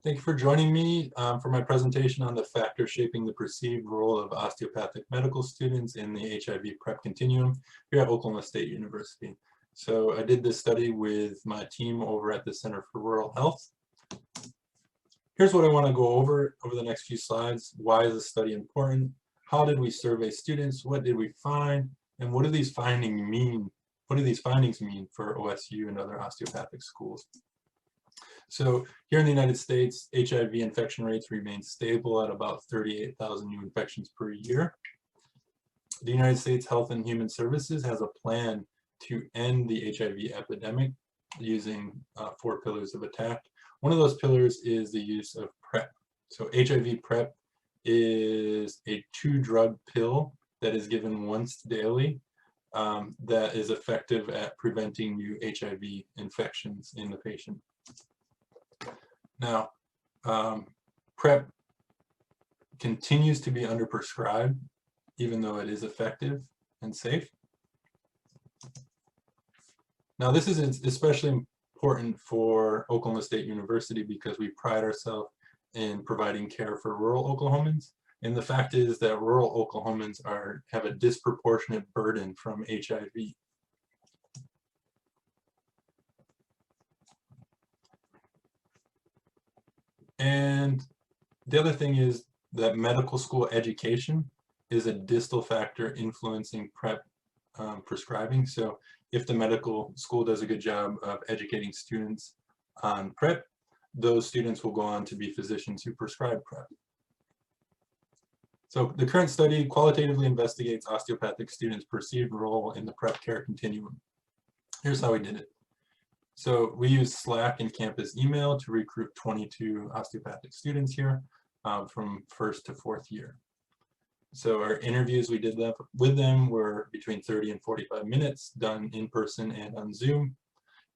Thank you for joining me for my presentation on the factors shaping the perceived role of osteopathic medical students in the HIV PrEP continuum here at Oklahoma State University. So I did this study with my team over at the Center for Rural Health. Here's what I want to go over the next few slides. Why is this study important? How did we survey students? What did we find? And what do these findings mean? What do these findings mean for OSU and other osteopathic schools? So here in the United States, HIV infection rates remain stable at about 38,000 new infections per year. The United States Health and Human Services has a plan to end the HIV epidemic using 4 pillars of attack. One of those pillars is the use of PrEP. So HIV PrEP is a 2-drug pill that is given once daily that is effective at preventing new HIV infections in the patient. Now, PrEP continues to be underprescribed, even though it is effective and safe. Now, this is especially important for Oklahoma State University because we pride ourselves in providing care for rural Oklahomans. And the fact is that rural Oklahomans have a disproportionate burden from HIV. And the other thing is that medical school education is a distal factor influencing PrEP prescribing. So if the medical school does a good job of educating students on PrEP, those students will go on to be physicians who prescribe PrEP. So the current study qualitatively investigates osteopathic students' perceived role in the PrEP care continuum. Here's how we did it. So we used Slack and campus email to recruit 22 osteopathic students here from 1st to 4th year. So our interviews we did with them were between 30 and 45 minutes, done in person and on Zoom.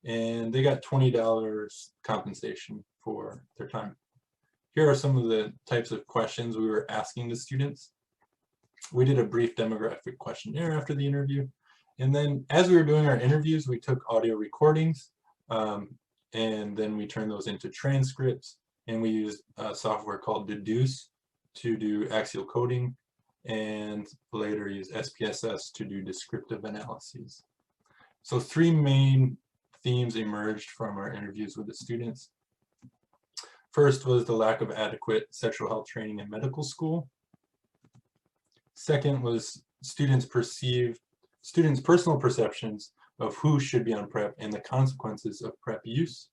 And they got $20 compensation for their time. Here are some of the types of questions we were asking the students. We did a brief demographic questionnaire after the interview. And then as we were doing our interviews, we took audio recordings and then we turned those into transcripts, and we used software called Deduce to do axial coding, and later use SPSS to do descriptive analyses. So 3 main themes emerged from our interviews with the students. First was the lack of adequate sexual health training in medical school. Second was students' personal perceptions of who should be on PrEP and the consequences of PrEP use.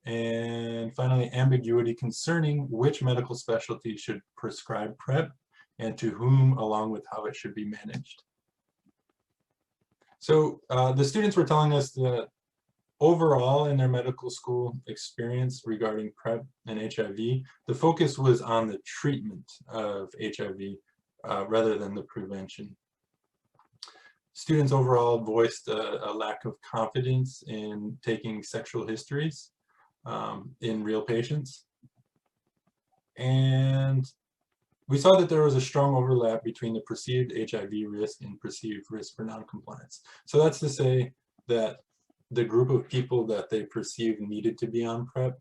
And finally, ambiguity concerning which medical specialty should prescribe PrEP and to whom, along with how it should be managed. So the students were telling us that overall in their medical school experience regarding PrEP and HIV, the focus was on the treatment of HIV rather than the prevention. Students overall voiced a lack of confidence in taking sexual histories in real patients. And we saw that there was a strong overlap between the perceived HIV risk and perceived risk for noncompliance. So that's to say that the group of people that they perceived needed to be on PrEP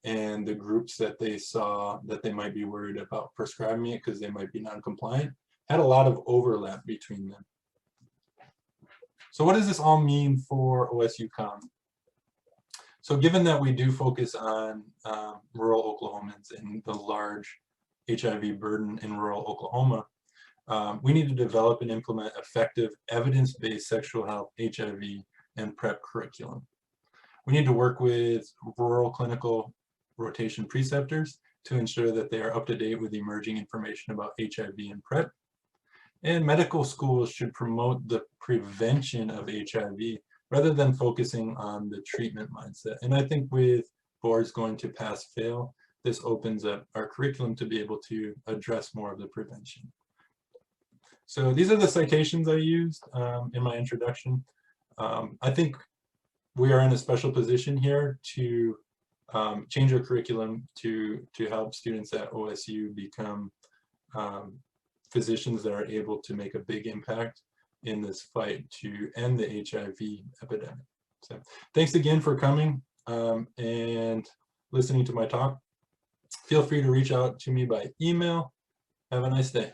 and the groups that they saw that they might be worried about prescribing it because they might be non-compliant had a lot of overlap between them. So what does this all mean for OSUCOM? So given that we do focus on rural Oklahomans and the large HIV burden in rural Oklahoma, we need to develop and implement effective evidence-based sexual health, HIV, and PrEP curriculum. We need to work with rural clinical rotation preceptors to ensure that they are up to date with emerging information about HIV and PrEP. And medical schools should promote the prevention of HIV rather than focusing on the treatment mindset. And I think with boards going to pass-fail, this opens up our curriculum to be able to address more of the prevention. So these are the citations I used in my introduction. I think we are in a special position here to change our curriculum to help students at OSU become physicians that are able to make a big impact in this fight to end the HIV epidemic. So thanks again for coming and listening to my talk. feel free to reach out to me by email. Have a nice day.